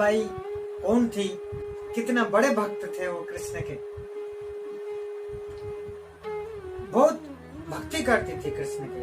मीराबाई कौन थी, कितना बड़े भक्त थे वो कृष्ण के। बहुत भक्ति करती थी कृष्ण के।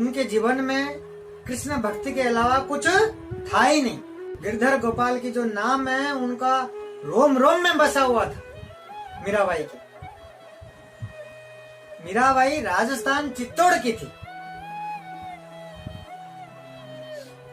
उनके जीवन में कृष्ण भक्ति के अलावा कुछ था ही नहीं। गिरधर गोपाल की जो नाम है उनका रोम रोम में बसा हुआ था मीराबाई की। मीराबाई राजस्थान चित्तौड़ की थी।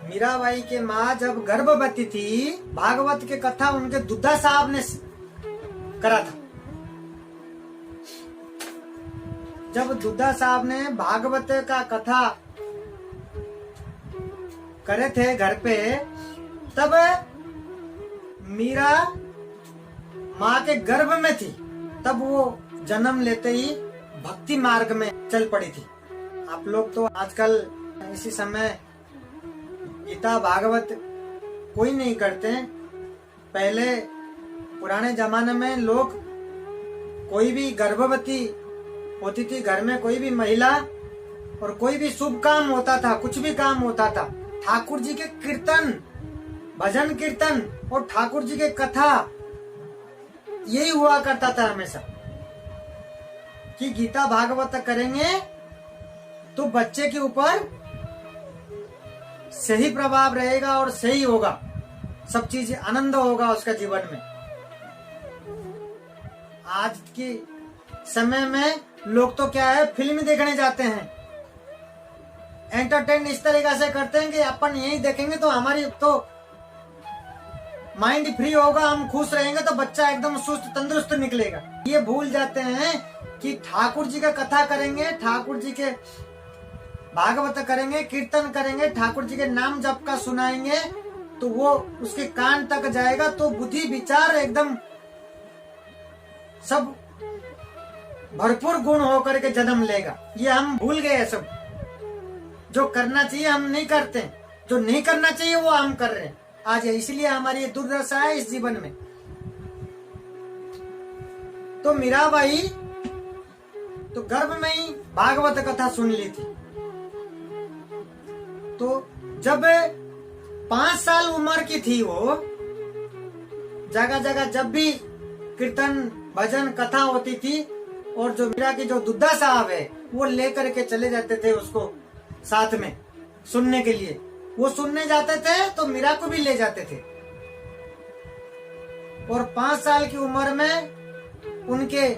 मीराबाई के माँ जब गर्भवती थी, भागवत के कथा उनके दुद्धा साहब ने करा था। जब दुद्धा साहब ने भागवत का कथा करे थे घर पे, तब मीरा माँ के गर्भ में थी। तब वो जन्म लेते ही भक्ति मार्ग में चल पड़ी थी। आप लोग तो आजकल इसी समय गीता भागवत कोई नहीं करते। पहले पुराने जमाने में लोग, कोई भी गर्भवती होती थी घर में, कोई भी महिला, और कोई भी शुभ काम होता था, कुछ भी काम होता था, ठाकुर जी के कीर्तन, भजन कीर्तन और ठाकुर जी के कथा, यही हुआ करता था हमेशा कि गीता भागवत करेंगे तो बच्चे के ऊपर सही प्रभाव रहेगा और सही होगा, सब चीज आनंद होगा उसका जीवन में। आज के समय में लोग तो क्या है, फिल्म देखने जाते हैं, एंटरटेन इस तरीके से करते हैं कि अपन यही देखेंगे तो हमारी तो माइंड फ्री होगा, हम खुश रहेंगे तो बच्चा एकदम सुस्त तंदुरुस्त निकलेगा। ये भूल जाते हैं कि ठाकुर जी का कथा करेंगे, ठाकुर जी के भागवत करेंगे, कीर्तन करेंगे, ठाकुर जी के नाम जप का सुनाएंगे तो वो उसके कान तक जाएगा, तो बुद्धि विचार एकदम सब भरपूर गुण होकर के जन्म लेगा। ये हम भूल गए सब। जो करना चाहिए हम नहीं करते, जो नहीं करना चाहिए वो हम कर रहे हैं आज। इसलिए हमारी दुर्दशा है इस जीवन में। तो मीराबाई तो गर्भ में ही भागवत कथा सुन ली थी। तो जब 5 साल उम्र की थी वो, जगह जगह जब भी कीर्तन भजन कथा होती थी, और जो मीरा की जो दुद्धा साहब है वो लेकर के चले जाते थे उसको साथ में सुनने के लिए। वो सुनने जाते थे तो मीरा को भी ले जाते थे। और 5 साल की उम्र में उनके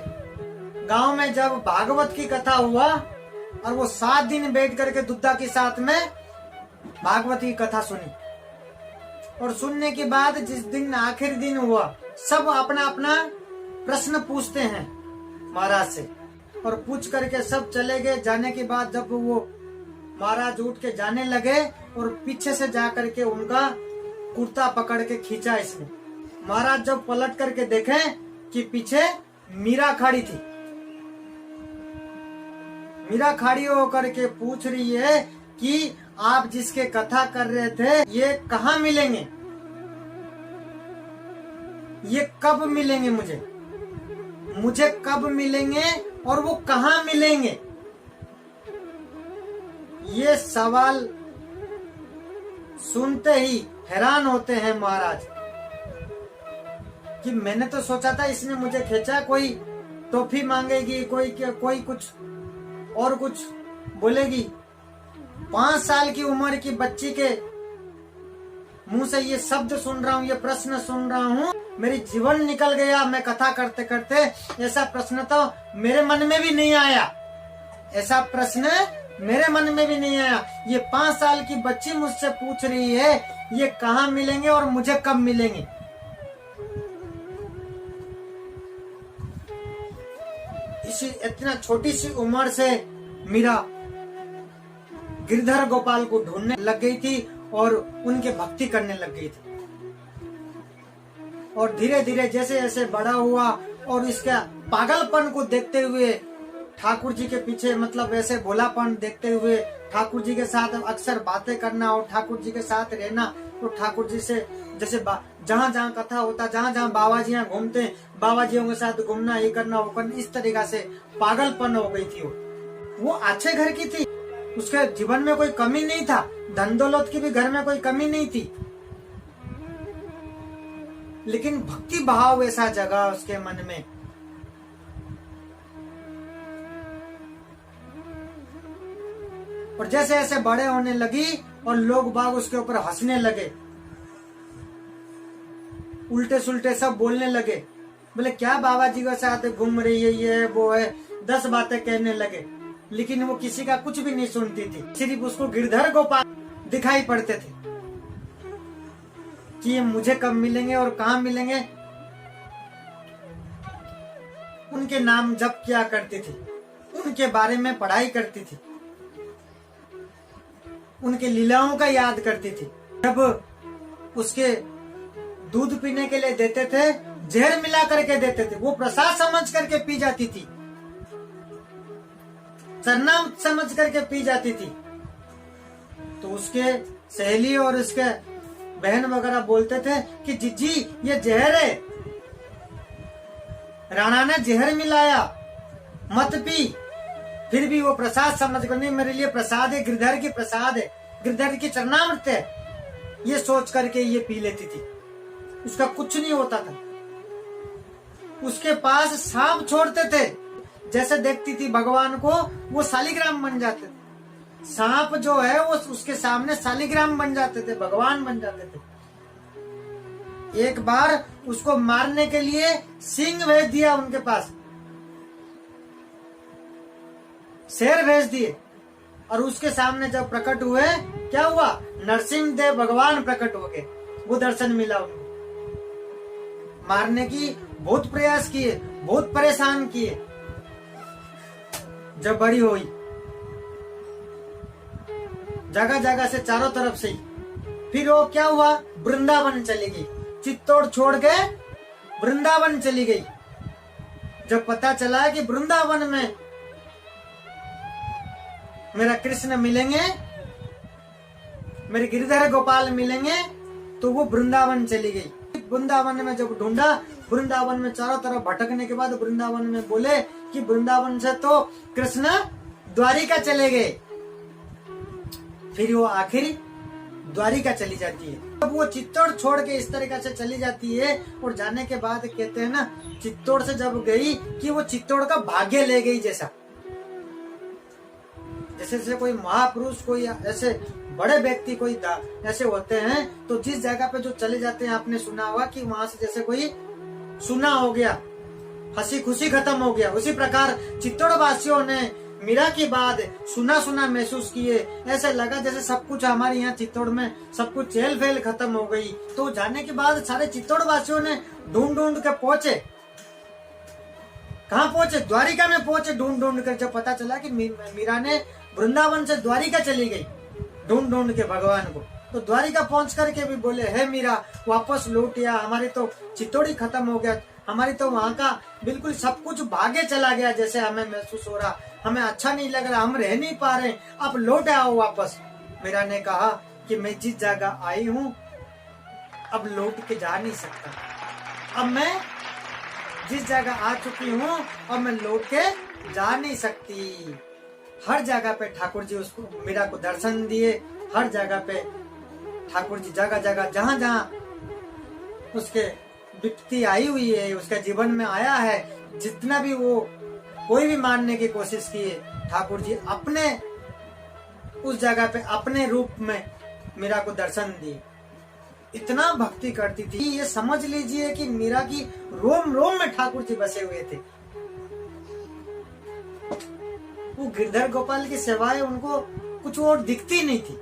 गांव में जब भागवत की कथा हुआ, और वो 7 दिन बैठ करके दुद्धा के साथ में भागवत की कथा सुनी, और सुनने के बाद जिस दिन आखिरी दिन हुआ, सब अपना अपना प्रश्न पूछते हैं महाराज से, और पूछ करके सब चले गए। जाने के बाद जब वो महाराज उठ के जाने लगे, और पीछे से जा करके उनका कुर्ता पकड़ के खींचा इसने। महाराज जब पलट करके देखे कि पीछे मीरा खड़ी थी। मीरा खड़ी होकर के पूछ रही है कि आप जिसके कथा कर रहे थे ये कहाँ मिलेंगे, ये कब मिलेंगे, मुझे कब मिलेंगे और वो कहाँ मिलेंगे। ये सवाल सुनते ही हैरान होते हैं महाराज कि मैंने तो सोचा था इसने मुझे खींचा, कोई टॉफी मांगेगी, कोई कुछ और कुछ बोलेगी। 5 साल की उम्र की बच्ची के मुंह से ये शब्द सुन रहा हूँ, ये प्रश्न सुन रहा हूँ, मेरी जीवन निकल गया। मैं कथा करते करते ऐसा प्रश्न तो मेरे मन में भी नहीं आया, ऐसा प्रश्न मेरे मन में भी नहीं आया। ये 5 साल की बच्ची मुझसे पूछ रही है ये कहाँ मिलेंगे और मुझे कब मिलेंगे। इसी इतना छोटी सी उम्र से मीरा गिरधर गोपाल को ढूंढने लग गई थी और उनके भक्ति करने लग गई थी। और धीरे धीरे जैसे जैसे बड़ा हुआ और इसका पागलपन को देखते हुए, ठाकुर जी के पीछे मतलब ऐसे भोलापन देखते हुए, ठाकुर जी के साथ अक्सर बातें करना और ठाकुर जी के साथ रहना, तो ठाकुर जी से जैसे जहाँ जहाँ कथा होता, जहाँ जहाँ बाबा जी यहाँ घूमते, बाबा जियों के साथ घूमना, ये करना वो करना, इस तरीका से पागलपन हो गई थी। वो अच्छे घर की थी, उसके जीवन में कोई कमी नहीं था, धन दौलत की भी घर में कोई कमी नहीं थी, लेकिन भक्ति भाव ऐसा जगा उसके मन में। और जैसे जैसे बड़े होने लगी और लोग बाग उसके ऊपर हंसने लगे, उल्टे सुल्टे सब बोलने लगे, बोले क्या बाबा जी के साथ घूम रही है, ये वो है, 10 बातें कहने लगे, लेकिन वो किसी का कुछ भी नहीं सुनती थी। सिर्फ उसको गिरधर गोपाल दिखाई पड़ते थे कि ये मुझे कब मिलेंगे और कहाँ मिलेंगे। उनके नाम जप किया करती थी, उनके बारे में पढ़ाई करती थी, उनके लीलाओं का याद करती थी। जब उसके दूध पीने के लिए देते थे, जहर मिला करके देते थे, वो प्रसाद समझ करके पी जाती थी, सरनाम समझ करके पी जाती थी। तो उसके सहेली और उसके बहन वगैरह बोलते थे कि जीजी ये जहर है, राणा ने जहर मिलाया, मत पी। फिर भी वो प्रसाद समझ कर, नहीं मेरे लिए प्रसाद है, गिरधर की प्रसाद है, गिरधर की चरणामृत है, ये सोच करके ये पी लेती थी। उसका कुछ नहीं होता था। उसके पास सांप छोड़ते थे, जैसे देखती थी भगवान को वो शालिग्राम बन जाते थे। सांप जो है वो उसके सामने शालिग्राम बन जाते थे, भगवान बन जाते थे। एक बार उसको मारने के लिए सिंह भेज दिया उनके पास, शेर भेज दिए, और उसके सामने जब प्रकट हुए, क्या हुआ, नरसिंह देव भगवान प्रकट हो गए। वो दर्शन मिला उनको। मारने की बहुत प्रयास किए, बहुत परेशान किए। जब बड़ी हुई, जगह जगह से, चारों तरफ से ही, फिर वो क्या हुआ, वृंदावन चली गई, चित्तौड़ छोड़ के वृंदावन चली गई। जब पता चला कि वृंदावन में मेरा कृष्ण मिलेंगे, मेरे गिरधर गोपाल मिलेंगे, तो वो वृंदावन चली गई। वृंदावन में जब ढूंढा, वृंदावन में चारों तरफ भटकने के बाद वृंदावन में बोले कि वृंदावन से तो कृष्ण द्वारिका चले गए। फिर वो आखिर द्वारिका चली जाती है। अब वो चित्तौड़ छोड़ के इस तरीके से चली जाती है, और जाने के बाद कहते हैं ना, चित्तौड़ से जब गई कि वो चित्तौड़ का भाग्य ले गई। जैसा जैसे कोई महापुरुष, कोई ऐसे बड़े व्यक्ति कोई ऐसे होते हैं, तो जिस जगह पे जो चले जाते हैं, आपने सुना होगा कि वहां से जैसे कोई सुना हो गया, हंसी खुशी खत्म हो गया। उसी प्रकार चित्तौड़ वासियों ने मीरा की बात सुना सुना महसूस किए। ऐसे लगा जैसे सब कुछ हमारे यहाँ चित्तौड़ में सब कुछ चेल फेल खत्म हो गई। तो जाने के बाद सारे चित्तौड़ वासियों ने ढूंढ ढूंढ के पहुंचे। कहाँ पहुंचे? द्वारिका में पहुंचे ढूंढ ढूंढ कर। जब पता चला कि मीरा ने वृंदावन से द्वारिका चली गई ढूंढ ढूंढ के भगवान को, तो द्वारिका पहुंच करके भी बोले, हे मीरा वापस लौट या, हमारी तो चित्तौड़ ही खत्म हो गया, हमारी तो वहाँ का बिल्कुल सब कुछ भागे चला गया, जैसे हमें महसूस हो रहा, हमें अच्छा नहीं लग रहा, हम रह नहीं पा रहे, आप लौट आओ वापस। मीरा ने कहा कि मैं जिस जगह आई हूँ अब लौट के जा नहीं सकता, अब मैं जिस जगह आ चुकी हूँ अब मैं लौट के जा नहीं सकती। हर जगह पे ठाकुर जी उसको मीरा को दर्शन दिए। हर जगह पे ठाकुर जी जगह जगह जहाँ जहाँ उसके विपत्ति आई हुई है, उसके जीवन में आया है, जितना भी वो कोई भी मानने की कोशिश की है, ठाकुर जी अपने उस जगह पे अपने रूप में मीरा को दर्शन दिए। इतना भक्ति करती थी, ये समझ लीजिए कि मीरा की रोम रोम में ठाकुर जी बसे हुए थे। वो गिरधर गोपाल की सेवाएं उनको कुछ और दिखती नहीं थी,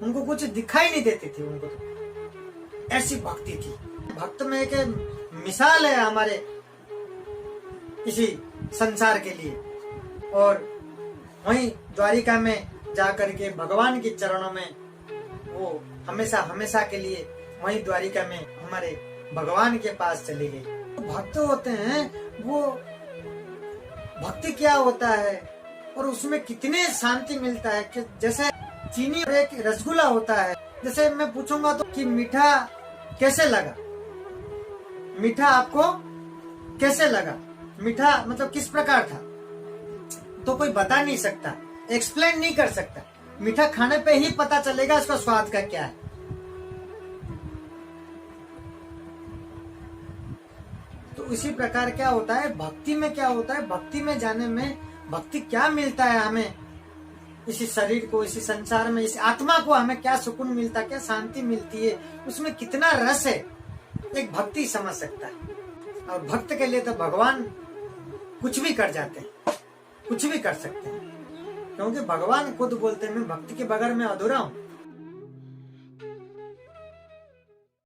उनको कुछ दिखाई नहीं देती थी, उनको तो ऐसी भक्ति थी। भक्त में एक मिसाल है हमारे इसी संसार के लिए। और वहीं द्वारिका में जाकर के भगवान के चरणों में वो हमेशा हमेशा के लिए वहीं द्वारिका में हमारे भगवान के पास चली गई। भक्त होते हैं वो भक्ति क्या होता है और उसमें कितने शांति मिलता है कि जैसे चीनी और एक रसगुल्ला होता है। जैसे मैं पूछूंगा तो कि मीठा कैसे लगा, मीठा आपको कैसे लगा, मीठा मतलब किस प्रकार था, तो कोई बता नहीं सकता। एक्सप्लेन नहीं कर सकता। मीठा खाने पे ही पता चलेगा इसका स्वाद का क्या है। तो इसी प्रकार क्या होता है भक्ति में, क्या होता है भक्ति में जाने में, भक्ति क्या मिलता है हमें, इसी शरीर को, इसी संसार में, इस आत्मा को हमें क्या सुकून मिलता है, क्या शांति मिलती है, उसमें कितना रस है, एक भक्ति समझ सकता है। और भक्त के लिए तो भगवान कुछ भी कर जाते हैं, कुछ भी कर सकते हैं, क्योंकि भगवान खुद बोलते हैं मैं भक्ति के बगैर मैं अधूरा हूं।